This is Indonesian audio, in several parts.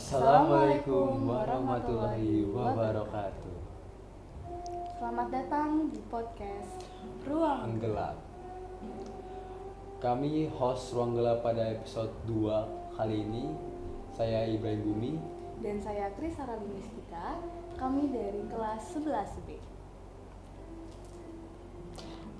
Assalamualaikum warahmatullahi wabarakatuh. Selamat datang di podcast Ruang Gelap. Kami host Ruang Gelap pada episode 2 kali ini. Saya Ibrahim Bumi dan saya Kris Arabinistika. Kami dari kelas 11B.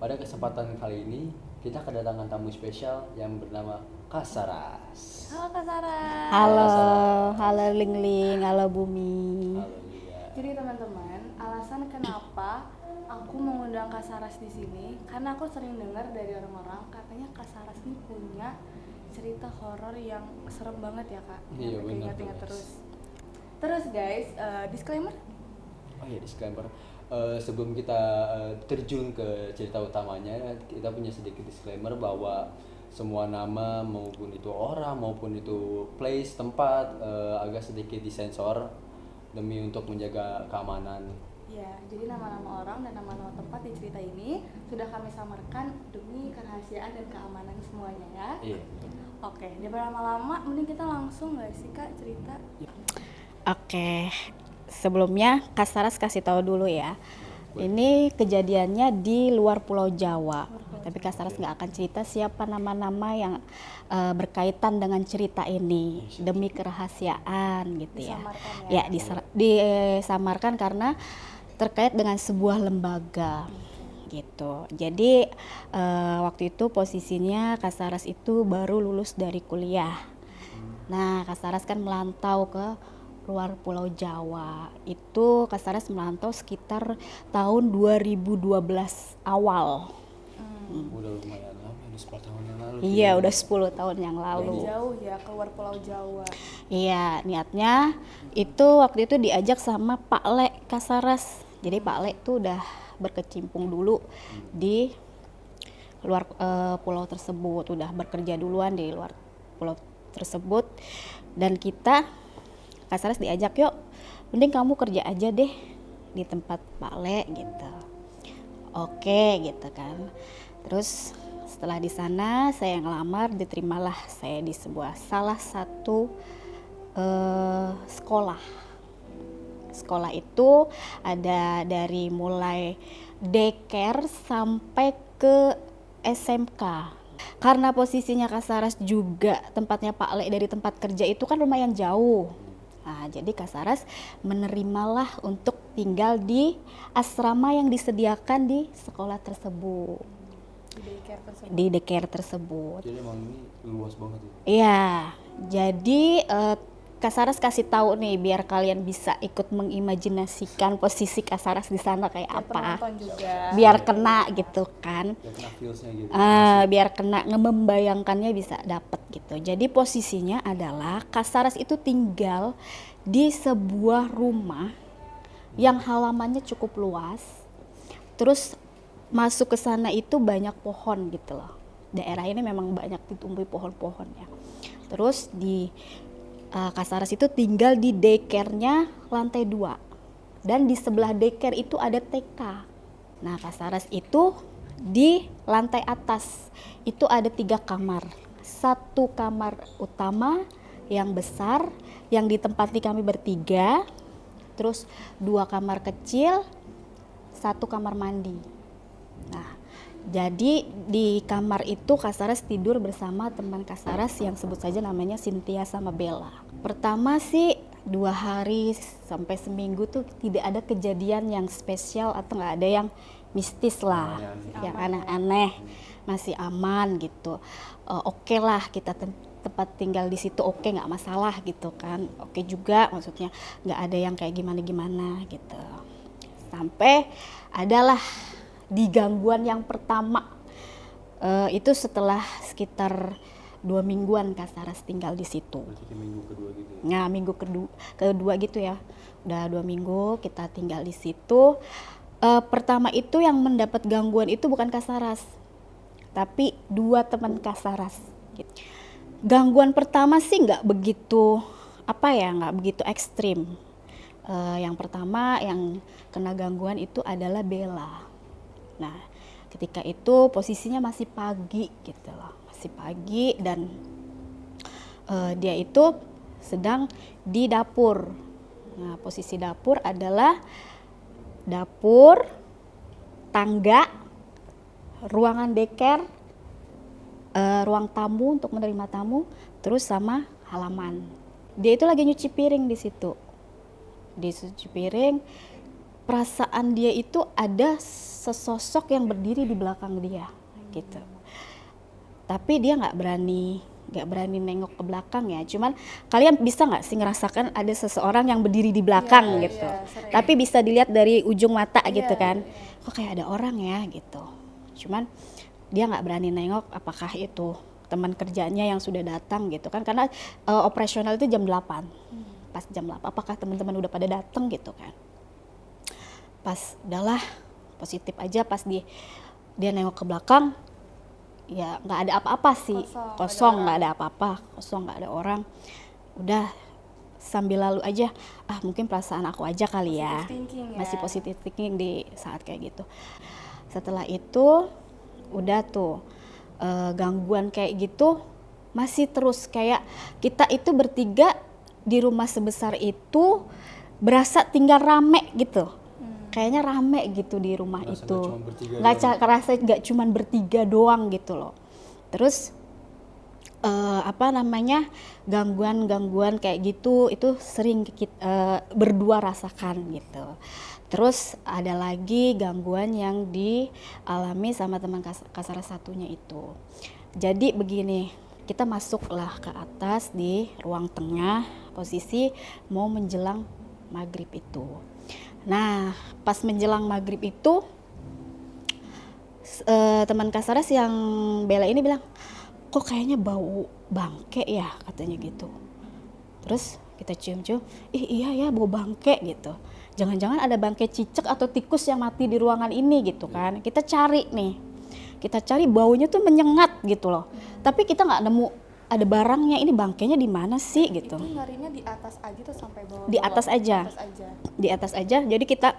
Pada kesempatan kali ini kita kedatangan tamu spesial yang bernama Kak Saras. Halo Kak Sarah. Halo Ling Ling, halo Bumi. Halo Lia. Jadi teman-teman, alasan kenapa aku mengundang Kak Saras di sini karena aku sering dengar dari orang-orang katanya Kak Saras ini punya cerita horor yang serem banget ya Kak. Iya, benar. Ingat-ingat terus. Terus guys, disclaimer. Oh iya, disclaimer. Sebelum kita terjun ke cerita utamanya, kita punya sedikit disclaimer bahwa semua nama maupun itu orang maupun itu place tempat agak sedikit disensor demi untuk menjaga keamanan. Ya, jadi nama-nama orang dan nama-nama tempat di cerita ini sudah kami samarkan demi kerahasiaan dan keamanan semuanya ya. Iya. Oke, daripada lama-lama, mending kita langsung nggak sih Kak cerita? Oke, sebelumnya Kak Saras kasih tahu dulu ya. Ini kejadiannya di luar Pulau Jawa. Tapi Kak Saras nggak akan cerita siapa nama-nama yang berkaitan dengan cerita ini demi kerahasiaan gitu ya. Disamarkan Ya, disamarkan karena terkait dengan sebuah lembaga gitu. Jadi waktu itu posisinya Kak Saras itu baru lulus dari kuliah. Nah, Kak Saras kan melantau ke luar Pulau Jawa. Itu Kak Saras melantau sekitar tahun 2012 awal. Udah lumayan lama, udah 10 tahun yang lalu. Iya, udah 10 tahun yang lalu. Jauh ya keluar Pulau Jawa. Iya, niatnya itu waktu itu diajak sama Pak Le Kak Saras. Jadi Pak Le tuh udah berkecimpung dulu di luar pulau tersebut, udah bekerja duluan di luar pulau tersebut. Dan kita Kak Saras diajak, yuk mending kamu kerja aja deh di tempat Pak Le gitu. Oke gitu kan. Terus setelah di sana saya ngelamar, diterimalah saya di salah satu sekolah. Sekolah itu ada dari mulai daycare sampai ke SMK. Karena posisinya Kak Saras juga tempatnya Pak Le dari tempat kerja itu kan lumayan jauh. Nah, jadi Kak Saras menerimalah untuk tinggal di asrama yang disediakan di sekolah tersebut. Di daycare tersebut. Jadi emang ini luas banget ya. Iya, jadi Kak Saras kasih tahu nih biar kalian bisa ikut mengimajinasikan posisi Kak Saras di sana kayak Ya, apa. penonton juga. Biar kena gitu kan. Biar kena feels-nya gitu. Biar kena membayangkannya bisa dapet gitu. Jadi posisinya adalah Kak Saras itu tinggal di sebuah rumah yang halamannya cukup luas. Terus masuk ke sana itu banyak pohon gitu loh. Daerah ini memang banyak ditumbuhi pohon-pohon ya. Terus di Kak Saras itu tinggal di daycare-nya lantai 2. Dan di sebelah daycare itu ada TK. Nah, Kak Saras itu di lantai atas itu ada 3 kamar. 1 kamar utama yang besar yang ditempati kami bertiga, terus 2 kamar kecil, 1 kamar mandi. Nah, jadi di kamar itu Kak Saras tidur bersama teman Kak Saras yang sebut saja namanya Cynthia sama Bella. Pertama sih 2 hari sampai seminggu tuh tidak ada kejadian yang spesial atau nggak ada yang mistis lah, yang aneh-aneh, masih aman gitu. Oke lah kita tempat tinggal di situ, oke nggak masalah gitu kan. Oke juga maksudnya nggak ada yang kayak gimana-gimana gitu. Sampai adalah di gangguan yang pertama itu setelah sekitar 2 mingguan Kak Saras tinggal di situ. Berarti minggu kedua gitu ya? Nah, minggu kedua gitu ya. Udah 2 minggu kita tinggal di situ. Pertama itu yang mendapat gangguan itu bukan Kak Saras, tapi 2 teman Kak Saras. Gitu. Gangguan pertama sih nggak begitu nggak begitu ekstrim. Yang pertama yang kena gangguan itu adalah Bella. Nah, ketika itu posisinya masih pagi gitu loh, masih pagi dan dia itu sedang di dapur. Nah, posisi dapur adalah dapur, tangga, ruangan deker, ruang tamu untuk menerima tamu, terus sama halaman. Dia itu lagi nyuci piring di situ. Dia cuci piring, perasaan dia itu ada sesosok yang berdiri di belakang dia, gitu. Tapi dia nggak berani nengok ke belakang ya. Cuman kalian bisa nggak sih ngerasakan ada seseorang yang berdiri di belakang Iya, gitu. iya, sering. Tapi bisa dilihat dari ujung mata gitu Iya, kan. iya. Kok kayak ada orang ya gitu. Cuman dia nggak berani nengok apakah itu teman kerjanya yang sudah datang gitu kan. Karena operasional itu jam 8. Pas jam 8 apakah teman-teman udah pada datang gitu kan. Pas udahlah positif aja pas dia nengok ke belakang, ya nggak ada apa-apa sih, kosong, nggak ada apa-apa, kosong, nggak ada orang. Udah sambil lalu aja, mungkin perasaan aku aja kali ya, Positive thinking ya. masih positive thinking di saat kayak gitu. Setelah itu udah tuh gangguan kayak gitu masih terus, kayak kita itu bertiga di rumah sebesar itu berasa tinggal rame gitu. Kayaknya rame gitu di rumah Ngerasa itu. nggak cuma bertiga Nggak doang. kerasa nggak cuman bertiga doang gitu loh. Terus gangguan kayak gitu itu sering kita berdua rasakan gitu. Terus ada lagi gangguan yang dialami sama teman Kasaras satunya itu. Jadi begini, kita masuklah ke atas di ruang tengah, posisi mau menjelang maghrib itu. Nah, pas menjelang maghrib itu teman Kasaras yang Bella ini bilang, kok kayaknya bau bangke ya, katanya gitu. Terus kita cium-cium, iya ya bau bangke gitu. Jangan-jangan ada bangke cicak atau tikus yang mati di ruangan ini gitu kan. Kita cari baunya tuh menyengat gitu loh. Tapi kita nggak nemu ada barangnya, ini bangkainya di mana sih gitu. Itu ngarinya di atas aja tuh sampai bawah. Di atas aja. Di atas aja. Jadi kita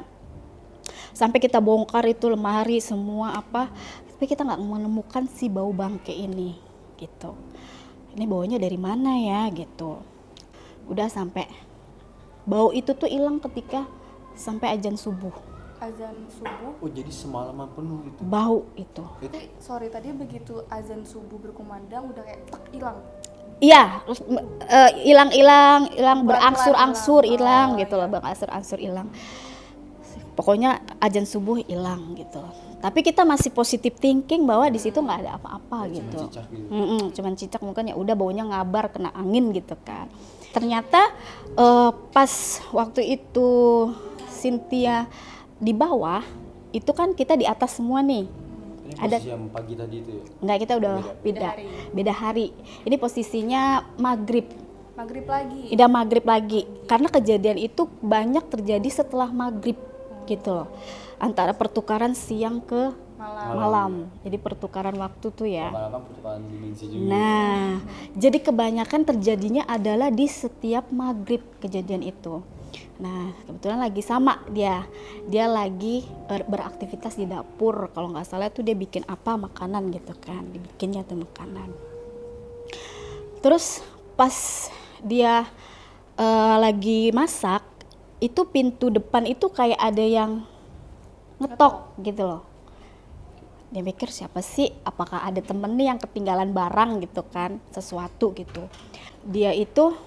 sampai kita bongkar itu lemari semua apa, tapi kita nggak menemukan si bau bangke ini gitu. Ini baunya dari mana ya gitu. Udah sampai bau itu tuh hilang ketika sampai azan subuh. Azan subuh. Oh, jadi semalaman penuh itu. Bau itu. Tapi sorry tadi begitu azan subuh berkumandang udah kayak hilang. Iya, hilang berangsur-angsur hilang Oh, gitu loh, berangsur-angsur hilang. Pokoknya azan subuh hilang gitu. Tapi kita masih positive thinking bahwa di situ nggak ada apa-apa Cuma gitu. cicak gitu. Cuman cicak, mungkin ya udah baunya ngabar kena angin gitu kan. Ternyata pas waktu itu Cynthia di bawah, itu kan kita di atas semua nih. Ini Ada- posisi yang pagi tadi itu ya? Enggak, kita udah beda hari. Ini posisinya maghrib. Maghrib lagi. Udah maghrib lagi, karena kejadian itu banyak terjadi setelah maghrib gitu loh, antara pertukaran siang ke malam. Jadi pertukaran waktu tuh ya. Lama-lama pertukaran dimensi juga. Nah, jadi kebanyakan terjadinya adalah di setiap maghrib kejadian itu. Nah, kebetulan lagi sama dia lagi beraktivitas di dapur, kalau nggak salah tuh dia bikin apa makanan gitu kan, dibikinnya tuh makanan. Terus pas dia lagi masak, itu pintu depan itu kayak ada yang ngetok gitu loh. Dia mikir siapa sih, apakah ada temen nih yang ketinggalan barang gitu kan, sesuatu gitu. Dia itu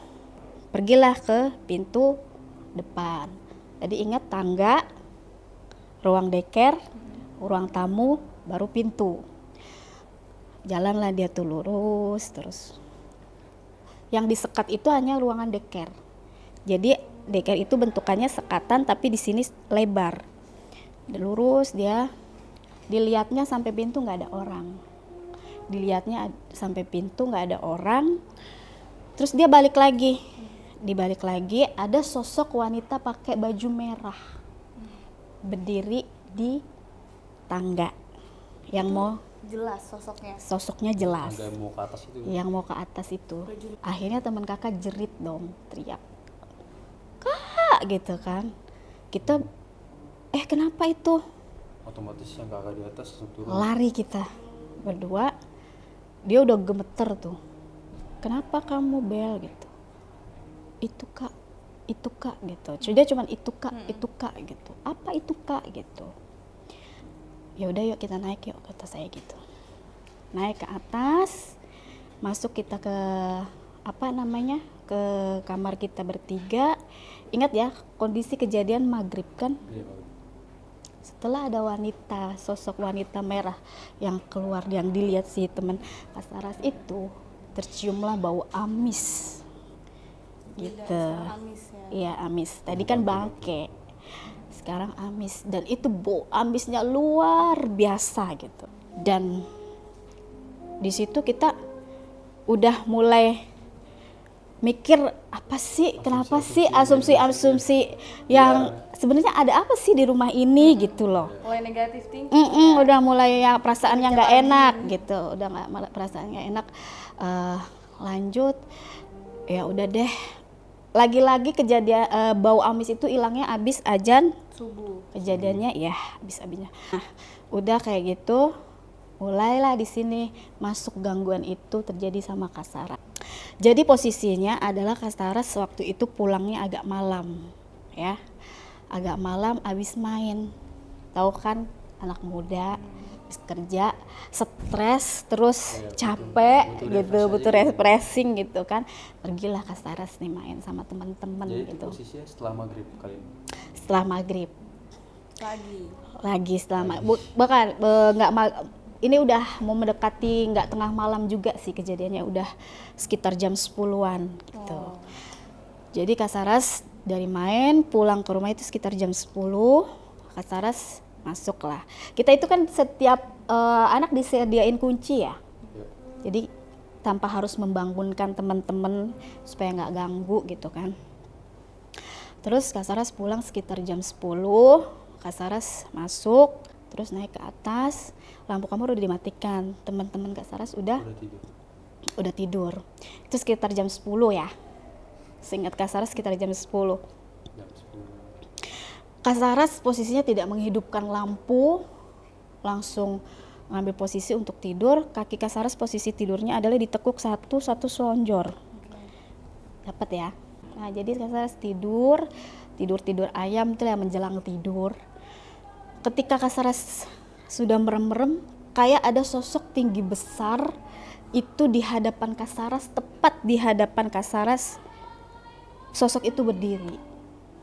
pergilah ke pintu depan. Tadi ingat tangga, ruang deker, ruang tamu, baru pintu. Jalanlah dia tuh lurus terus. Yang disekat itu hanya ruangan deker. Jadi deker itu bentukannya sekatan tapi di sini lebar. Dia lurus, dia dilihatnya sampai pintu nggak ada orang. Dilihatnya sampai pintu nggak ada orang. Terus dia balik lagi. Dibalik lagi ada sosok wanita pakai baju merah. Berdiri di tangga. Yang mau Jelas sosoknya. sosoknya jelas. Tangga mau ke atas itu. Yang mau ke atas itu. Akhirnya teman kakak jerit dong, teriak. Kak gitu kan. Kita kenapa itu? Otomatis yang kakak di atas langsung turun. Lari kita berdua. Dia udah gemeter tuh. Kenapa kamu Bel gitu? itu kak gitu. Dia cuman itu kak gitu. Apa itu kak gitu. Ya udah yuk kita naik yuk, kata saya gitu. Naik ke atas, masuk kita ke ke kamar kita bertiga. Ingat ya, kondisi kejadian maghrib kan. Setelah ada sosok wanita merah yang keluar, yang dilihat si teman Kak Saras itu, terciumlah bau amis gitu. Amis ya. Iya, amis. Tadi kan bangke, sekarang amis, dan itu bau amisnya luar biasa gitu. Dan di situ kita udah mulai mikir apa sih, kenapa sih asumsi yang sebenarnya ada apa sih di rumah ini gitu loh. Mulai negatif thinking. Udah mulai ya perasaan yang nggak enak gitu, udah nggak perasaan nggak enak. Lanjut, ya udah deh. Lagi-lagi kejadian bau amis itu hilangnya abis azan Subuh. Kejadiannya ya abisnya. Nah, udah kayak gitu, mulailah di sini masuk gangguan itu terjadi sama Kak Saras. Jadi posisinya adalah Kak Saras waktu itu pulangnya agak malam, ya, agak malam abis main. Tahu kan anak muda, habis kerja, stres, terus capek gitu, butuh refreshing gitu kan. Pergilah Kak Saras nih main sama teman-teman Jadi gitu. posisinya setelah maghrib kali ini. Setelah maghrib. Lagi Setelah bahkan ini udah mau mendekati nggak tengah malam juga sih kejadiannya, udah sekitar jam 10-an gitu. Jadi Kak Saras dari main pulang ke rumah itu sekitar jam 10, Kak Saras masuk lah. Kita itu kan setiap anak disediain kunci ya. Jadi tanpa harus membangunkan teman-teman supaya nggak ganggu gitu kan. Terus Kak Saras pulang sekitar jam 10, Kak Saras masuk, terus naik ke atas, lampu kamar udah dimatikan, teman-teman Kak Saras udah tidur. Itu sekitar jam 10 ya. Seingat Kak Saras sekitar jam 10. Kak Saras posisinya tidak menghidupkan lampu, langsung ngambil posisi untuk tidur. Kaki Kak Saras posisi tidurnya adalah ditekuk satu selonjor. Dapat ya. Nah, jadi Kak Saras tidur ayam itu ya, menjelang tidur. Ketika Kak Saras sudah merem-merem, kayak ada sosok tinggi besar itu di hadapan Kak Saras, tepat di hadapan Kak Saras. Sosok itu berdiri.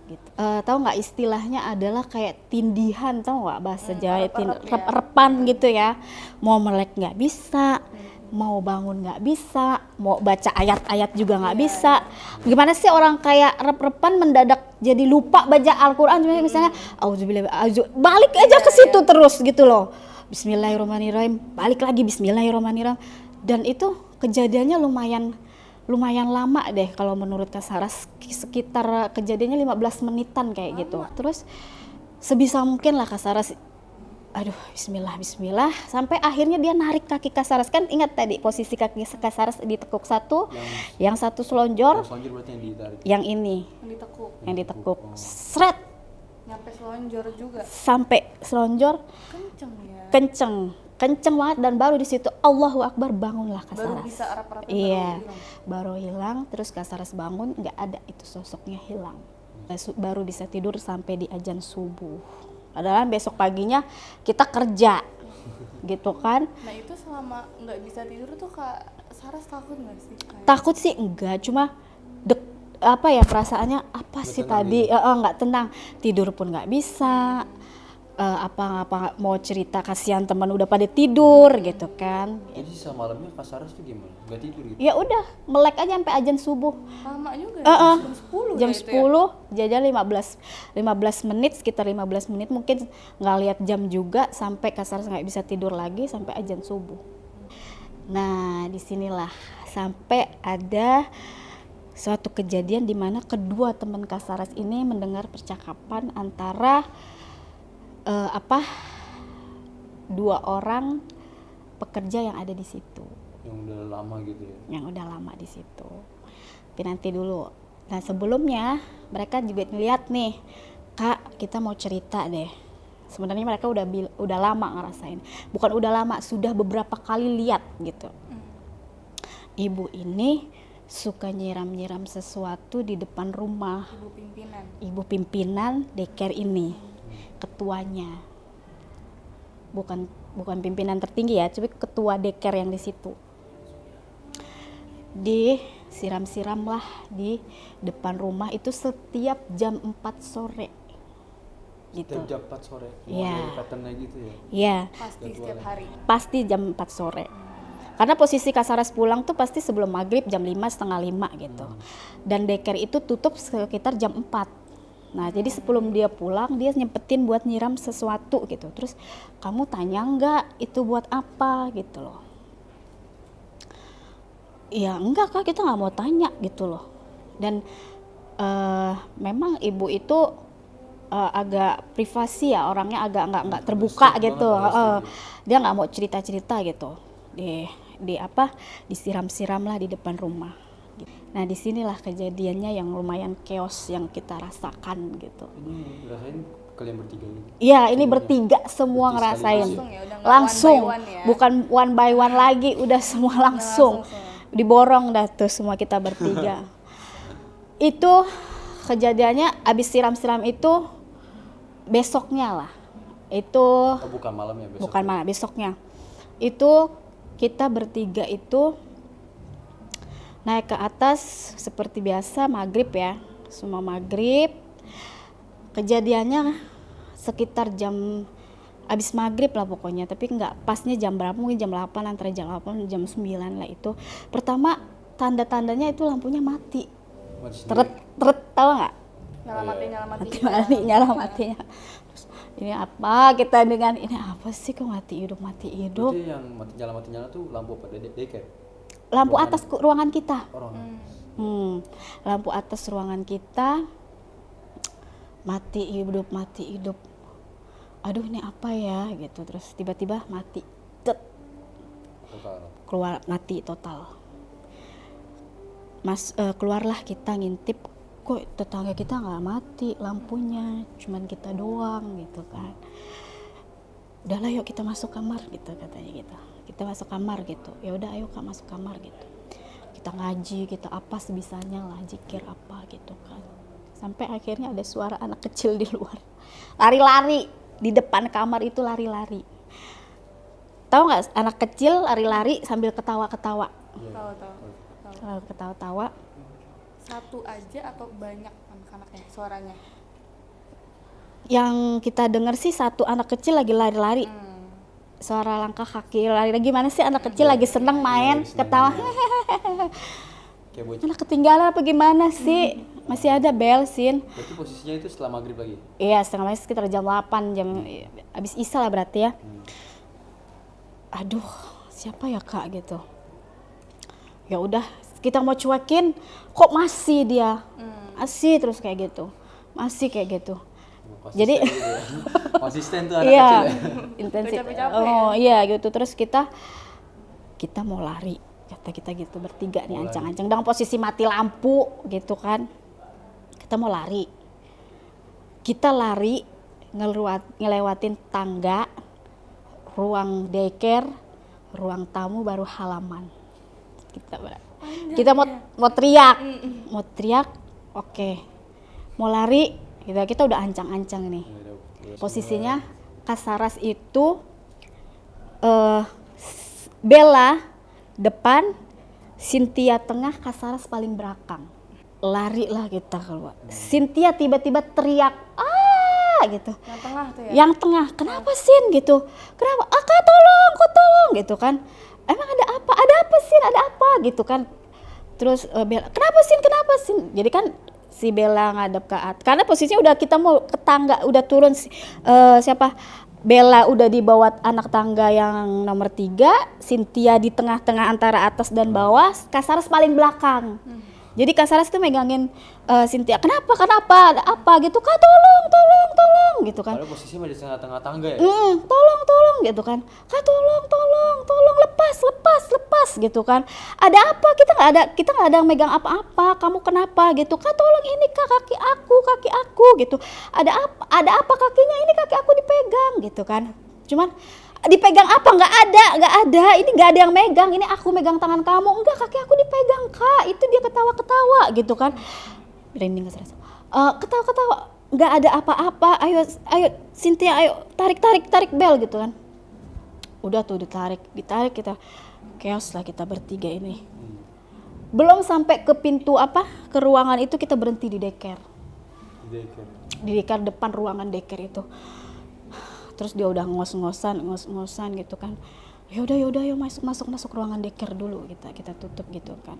Gitu. Tahu nggak istilahnya adalah kayak tindihan, tahu nggak bahasa Jawa, rep-repan gitu ya. Mau melek nggak bisa, mau bangun nggak bisa, mau baca ayat-ayat juga nggak bisa. Gimana sih orang kayak rep-repan mendadak jadi lupa baca Al-Quran, misalnya balik aja ke situ terus gitu loh. Bismillahirrahmanirrahim, balik lagi Bismillahirrahmanirrahim. Dan itu kejadiannya lumayan lama deh kalau menurut Kak Saras, sekitar kejadiannya 15 menitan kayak gitu. Terus sebisa mungkin lah Kak Saras, aduh bismillah, sampai akhirnya dia narik kaki Kak Saras. Kan ingat tadi posisi kaki Kak Saras ditekuk satu, yang satu selonjor, berarti yang ditarik. yang ini yang ditekuk seret nyampe selonjor juga. Sampai selonjor, kenceng banget. Dan baru di situ Allahu Akbar, bangunlah Kak Saras. Baru bisa rap-rap. Iya, baru hilang. Terus Kak Saras bangun, nggak ada, itu sosoknya hilang. Baru bisa tidur sampai di azan subuh. Padahal besok paginya kita kerja, gitu kan. Nah itu selama nggak bisa tidur tuh Kak Saras takut nggak sih? Takut sih enggak, cuma perasaannya apa Nggak sih tenang tadi, nggak tenang, tidur pun nggak bisa. Apa mau cerita, kasihan teman udah pada tidur gitu kan. Jadi sisa malamnya Kak Saras tuh gimana? Nggak tidur gitu? Ya udah melek aja sampai azan subuh. Lama juga ya, jam 10 jam ya 10 jajan 15 menit, sekitar 15 menit mungkin, nggak lihat jam juga, sampai Kak Saras nggak bisa tidur lagi sampai azan subuh. Nah disinilah sampai ada suatu kejadian di mana kedua teman Kak Saras ini mendengar percakapan antara dua orang pekerja yang ada di situ. Yang udah lama gitu ya? Yang udah lama di situ. Tapi nanti dulu. Nah sebelumnya mereka juga lihat nih, Kak kita mau cerita deh. Sebenarnya mereka udah lama ngerasain. Bukan udah lama, sudah beberapa kali lihat gitu. Ibu ini suka nyiram-nyiram sesuatu di depan rumah. Ibu pimpinan. Ibu pimpinan daycare ini, ketuanya. Bukan pimpinan tertinggi ya, tapi ketua daycare yang di situ. Disiram-siram lah di depan rumah itu setiap jam 4 sore. Gitu. Jam 4 sore. Iya. Patternnya gitu ya. Iya, Pasti setiap hari. pasti jam 4 sore. Karena posisi Kak Saras pulang tuh pasti sebelum maghrib jam 5, setengah 5 gitu. Dan daycare itu tutup sekitar jam 4. Nah jadi sebelum dia pulang dia nyempetin buat nyiram sesuatu gitu. Terus kamu tanya nggak itu buat apa gitu loh. Ya enggak Kak, kita nggak mau tanya gitu loh. Dan memang ibu itu agak privasi ya, orangnya agak nggak terbuka gitu. Dia nggak mau cerita-cerita gitu. Disiram-siram lah di depan rumah. Nah disinilah kejadiannya yang lumayan chaos yang kita rasakan gitu. Ini rasain kalian bertiga ini? Iya ini bertiga semua Berarti ngerasain. Langsung ya, udah nggak Langsung, one by one ya. bukan one by one lagi, udah semua langsung. Diborong dah tuh semua kita bertiga. Itu kejadiannya abis siram-siram itu besoknya lah. Itu bukan malam ya besok. bukan malam, besoknya. Itu kita bertiga itu naik ke atas seperti biasa maghrib ya, semua maghrib. Kejadiannya sekitar jam abis maghrib lah pokoknya, tapi nggak pasnya jam berapa, mungkin jam 8, antara jam 8 jam 9 lah itu. Pertama tanda-tandanya itu lampunya mati. Teret tahu nggak? Nyala matinya. Terus, ini apa kita dengan ini apa sih kok mati hidup. Berarti yang nyala tuh lampu apa? Daycare? Lampu atas ruangan kita. Lampu atas ruangan kita mati hidup. Aduh ini apa ya gitu, terus tiba-tiba mati. Total. Keluar mati total. Keluarlah kita ngintip, kok tetangga kita nggak mati lampunya, cuman kita doang gitu kan. Udahlah yuk kita masuk kamar gitu katanya gitu. Kita masuk kamar gitu. Ya udah ayo Kak masuk kamar gitu. Kita ngaji, kita apa sebisanya lah, zikir apa gitu kan. Sampai akhirnya ada suara anak kecil di luar. Lari-lari di depan kamar itu lari-lari. Tahu nggak anak kecil lari-lari sambil ketawa-ketawa. Tahu. Ketawa-tawa. Satu aja atau banyak anak-anaknya suaranya? Yang kita dengar sih satu anak kecil lagi lari-lari. Suara langkah kaki lari. Gimana sih anak kecil lagi seneng main, ketawa. Anak ketinggalan apa gimana sih? Masih ada bel, Sin. Berarti posisinya itu setelah maghrib lagi? Iya, setengah maghrib sekitar jam 8, jam abis isya lah berarti ya. Aduh, siapa ya Kak gitu. Ya udah, kita mau cuekin, kok masih dia. Masih terus kayak gitu. Masih kayak gitu. Jadi konsisten tuh anak iya, kecil ya. intensif. Capek-capek Oh iya gitu, terus kita mau lari. Kata kita gitu bertiga nih ancang-ancang dengan posisi mati lampu gitu kan. Kita mau lari. Kita lari ngelewatin tangga, ruang daycare, ruang tamu baru halaman. Kita mau teriak. Mau teriak. Oke. Mau lari, kita udah ancang-ancang nih. Posisinya Kak Saras itu Bella depan, Cynthia tengah, Kak Saras paling belakang. Lari lah kita keluar. Cynthia tiba-tiba teriak, gitu. Yang tengah tuh ya? Yang tengah, kenapa Sin gitu? Kenapa? Kak tolong gitu kan. Emang ada apa? Ada apa Sin? Ada apa gitu kan. Terus Bella, kenapa Sin? Jadi kan si Bella ngadep ke atas. Karena posisinya udah kita mau ke tangga, udah turun Bella udah di bawah anak tangga yang nomor 3, Cynthia di tengah-tengah antara atas dan bawah, Kak Saras paling belakang. Jadi Kak Saras tuh megangin Cynthia, kenapa, ada apa gitu, Kak tolong gitu kan. Padahal posisinya di tengah-tengah tangga ya? Tolong gitu kan, Kak tolong, lepas gitu kan. Ada apa, kita nggak ada megang apa-apa, kamu kenapa gitu, Kak tolong ini Kak, kaki aku gitu. Ada apa kakinya, ini kaki aku dipegang gitu kan. Cuman dipegang apa? Nggak ada. Ini nggak ada yang megang. Ini aku megang tangan kamu. Enggak, kaki aku dipegang, Kak. Itu dia ketawa-ketawa gitu kan. Merinding Kak Saras. Ketawa-ketawa. Nggak ada apa-apa. Ayo Cynthia, ayo tarik bel gitu kan. Udah tuh ditarik kita. Chaos lah kita bertiga ini. Belum sampai ke pintu ke ruangan itu kita berhenti di daycare. Di daycare depan ruangan daycare itu. Terus dia udah ngos-ngosan gitu kan. Yaudah yuk masuk ruangan daycare dulu, kita tutup gitu kan.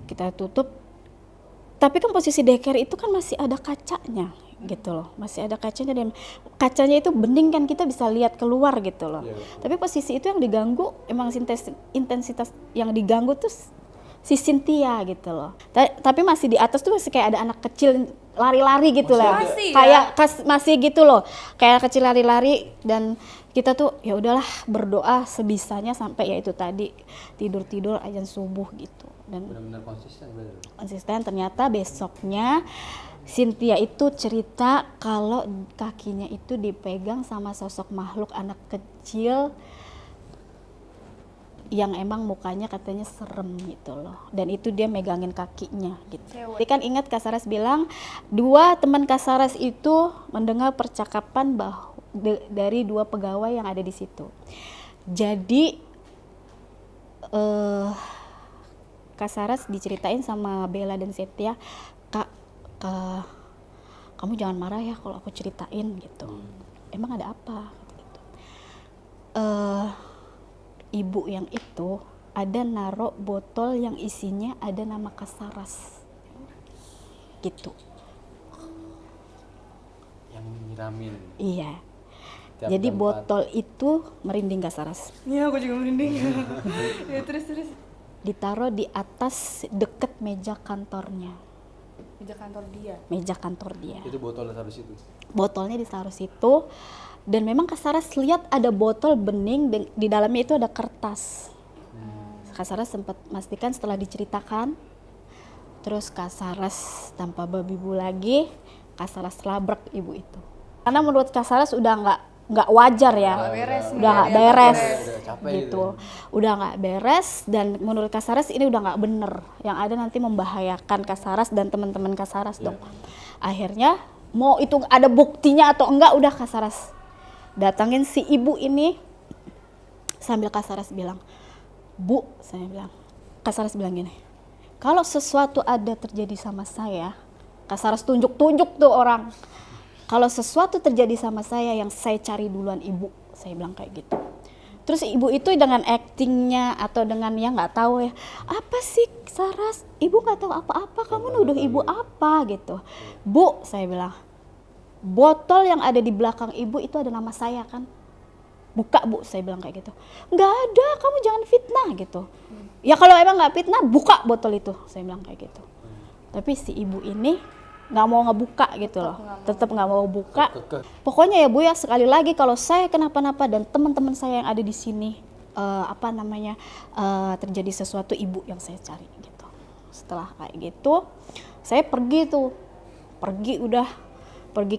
Kita tutup. Tapi kan posisi daycare itu kan masih ada kacanya gitu loh. Masih ada kacanya dan kacanya itu bening kan, kita bisa lihat keluar gitu loh. Yeah. Tapi posisi itu yang diganggu, emang intensitas yang diganggu tuh si Cynthia gitu loh. Tapi masih di atas tuh masih kayak ada anak kecil lari-lari gitu lah. Masih gitu loh. Kayak kecil lari-lari dan kita tuh ya udahlah berdoa sebisanya sampai ya itu tadi tidur azan subuh gitu. Dan benar-benar konsisten. Ternyata besoknya Cynthia itu cerita kalau kakinya itu dipegang sama sosok makhluk anak kecil yang emang mukanya katanya serem gitu loh, dan itu dia megangin kakinya gitu. Jadi kan ingat Kak Saras bilang 2 teman Kak Saras itu mendengar percakapan dari 2 pegawai yang ada di situ. Jadi Kak Saras diceritain sama Bella dan Setia, Kak, kamu jangan marah ya kalau aku ceritain gitu. Emang ada apa? Gitu. Ibu yang itu ada naruh botol yang isinya ada nama Kak Saras gitu. Yang nyiramin. Iya. Jadi botol itu merinding Kak Saras. Iya, aku juga merinding. Ya, terus. Ditaruh di atas deket meja kantornya. Meja kantor dia. Itu botolnya taruh situ. Botolnya ditaruh situ. Dan memang Kak Saras lihat ada botol bening di dalamnya itu ada kertas. Kak Saras sempat pastikan setelah diceritakan. Terus Kak Saras tanpa babi bu lagi, Kak Saras labrak ibu itu. Karena menurut Kak Saras udah nggak wajar ya, udah nggak beres gitu. Udah nggak beres dan menurut Kak Saras ini udah nggak bener. Yang ada nanti membahayakan Kak Saras dan teman-teman Kak Saras dong. Akhirnya mau itu ada buktinya atau enggak, udah Kak Saras datangin si ibu ini sambil Kak Saras bilang, Bu, saya bilang, Kak Saras bilang gini, kalau sesuatu ada terjadi sama saya, Kak Saras tunjuk-tunjuk tuh orang, kalau sesuatu terjadi sama saya yang saya cari duluan ibu, saya bilang kayak gitu. Terus ibu itu dengan actingnya atau dengan yang nggak tahu ya, apa sih Saras, ibu nggak tahu apa-apa, kamu nuduh ibu apa gitu. Bu, saya bilang, botol yang ada di belakang ibu itu ada nama saya kan? Buka Bu, saya bilang kayak gitu. Nggak ada, kamu jangan fitnah gitu. Ya kalau emang nggak fitnah, buka botol itu, saya bilang kayak gitu. Tapi si ibu ini nggak mau ngebuka gitu loh, tetap nggak mau buka. Pokoknya ya Bu ya, sekali lagi kalau saya kenapa-napa dan teman-teman saya yang ada di sini terjadi sesuatu, ibu yang saya cari gitu. Setelah kayak gitu, saya pergi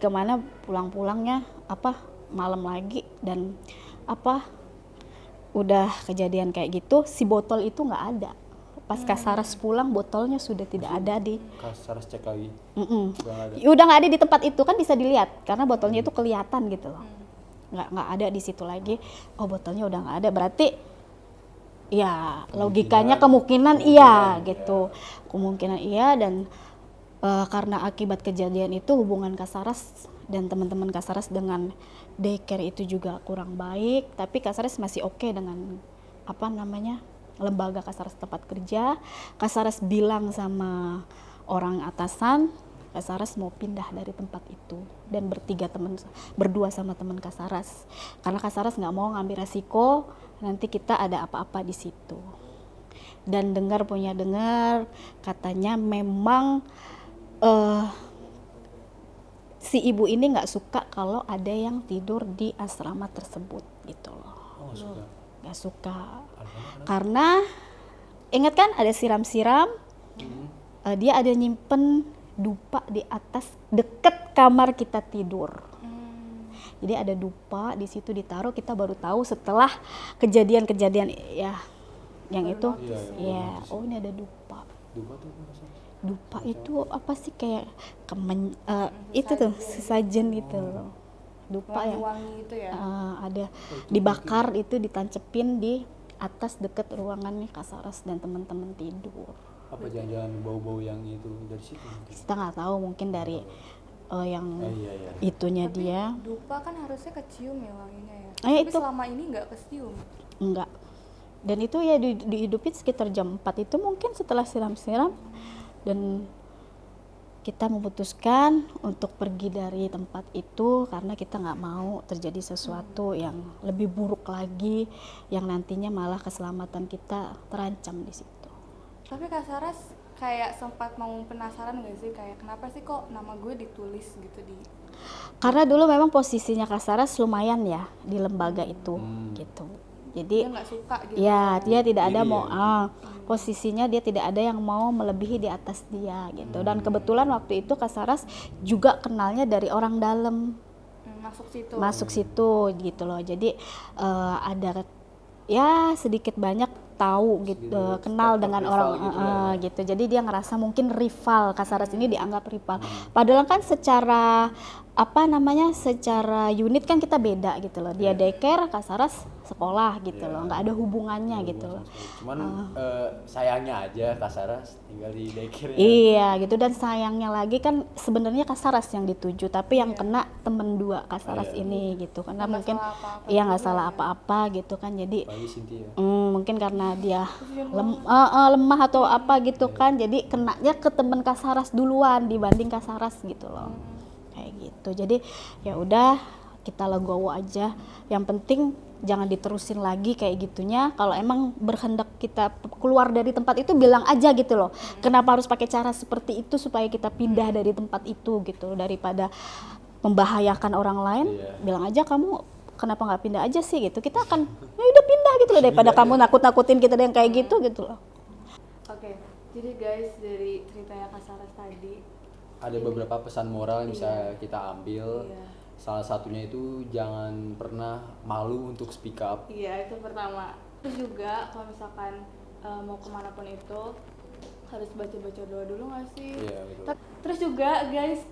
kemana, pulangnya malam lagi dan udah kejadian kayak gitu. Si botol itu nggak ada. Pas Kak Saras pulang botolnya sudah tidak ada di. Kak Saras cek lagi. Udah nggak ada di tempat itu kan, bisa dilihat karena botolnya itu kelihatan gitu loh. Nggak ada di situ lagi. Oh, botolnya udah nggak ada, berarti ya logikanya kemungkinan iya gitu. Kemungkinan iya dan karena akibat kejadian itu hubungan Kak Saras dan teman-teman Kak Saras dengan daycare itu juga kurang baik, tapi Kak Saras masih oke dengan lembaga Kak Saras tempat kerja. Kak Saras bilang sama orang atasan, Kak Saras mau pindah dari tempat itu dan berdua sama teman Kak Saras, karena Kak Saras nggak mau ngambil resiko nanti kita ada apa-apa di situ. Dan dengar katanya memang si ibu ini nggak suka kalau ada yang tidur di asrama tersebut gitu loh. Nggak suka. Karena ingat kan ada siram-siram, dia ada nyimpen dupa di atas deket kamar kita tidur. Jadi ada dupa di situ ditaruh, kita baru tahu setelah kejadian-kejadian ya yang Baru itu. notice. Ya, oh ini ada dupa. Dupa tuh apa sih? Dupa itu apa sih, kayak itu tuh sesajen gitu loh. Dupa ya. Wangi-wangi itu ya. Ada dibakar itu ditancepin di atas deket ruangannya Kak Saras dan teman-teman tidur. Apa jangan-jangan bau-bau yang itu dari situ mungkin? Kita nggak tahu, mungkin dari yang Iya. itunya Tapi dia dupa kan harusnya kecium ya wanginya ya. Tapi itu selama ini nggak kecium. enggak. Dan itu ya dihidupin sekitar jam 4 itu, mungkin setelah siram-siram, dan kita memutuskan untuk pergi dari tempat itu karena kita nggak mau terjadi sesuatu yang lebih buruk lagi, yang nantinya malah keselamatan kita terancam di situ. Tapi Kak Saras kayak sempat mau penasaran gak sih, kayak kenapa sih kok nama gue ditulis gitu di. Karena dulu memang posisinya Kak Saras lumayan ya di lembaga itu gitu. Jadi Dia nggak suka gitu. ya dia tidak ada Iri mau ya, posisinya dia tidak ada yang mau melebihi di atas dia gitu. Dan kebetulan waktu itu Kak Saras juga kenalnya dari orang dalam Masuk situ. masuk situ gitu loh. Jadi ada ya sedikit banyak tahu gitu, Sedikit kenal dengan rival orang gitu lah ya. gitu. Jadi dia ngerasa mungkin rival, Kak Saras ini dianggap rival. Padahal kan secara secara unit kan kita beda gitu loh. Dia daycare, Kak Saras sekolah gitu Iya. loh. Nggak ada hubungannya Nggak gitu hubungan loh. sama sekali. Cuman sayangnya aja Kak Saras tinggal di daycare ya. Iya gitu, dan sayangnya lagi kan sebenarnya Kak Saras yang dituju, tapi yang kena temen dua Kak Saras Iya. ini gitu, karena Nggak mungkin salah apa-apa iya nggak juga salah ya. apa-apa gitu kan. Jadi Apalagi Cynthia. mungkin karena dia lemah atau apa gitu kan, jadi kenanya ke temen Kak Saras duluan dibanding Kak Saras gitu loh. Kayak gitu. Jadi ya udah, kita legowo aja. Yang penting jangan diterusin lagi kayak gitunya. Kalau emang berhendak kita keluar dari tempat itu, bilang aja gitu loh. Kenapa harus pakai cara seperti itu supaya kita pindah dari tempat itu gitu, daripada membahayakan orang lain. Iya. Bilang aja, kamu kenapa nggak pindah aja sih gitu. Kita akan ya udah pindah gitu loh, daripada kamu nakut-nakutin kita yang kayak gitu loh. Oke, jadi guys dari ceritanya Kak Saras tadi, Ada beberapa pesan moral yang bisa kita ambil. Iya. Salah satunya itu jangan pernah malu untuk speak up. iya itu pertama. Terus juga kalau misalkan mau kemanapun itu harus baca-baca doa dulu nggak sih? Iya, betul. Terus juga guys,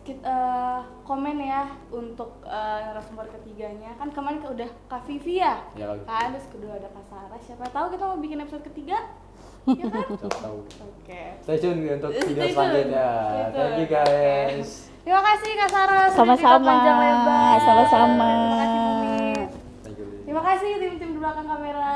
komen ya untuk narasumber ketiganya. Kan kemarin udah Kak Vivi ya? Ya, Kak Vivi. Kan, terus kedua ada Kak Saras. Siapa tahu kita mau bikin episode ketiga? Ya kan? Siapa tahu. Oke. Stay tune untuk video Stay tune. selanjutnya. Stay tune. Thank you guys. Terima kasih Kak Saras. sudah Sama-sama. cerita panjang lebar. Sama-sama. Terima kasih Bumi. Thank you. Terima kasih tim-tim di belakang kamera.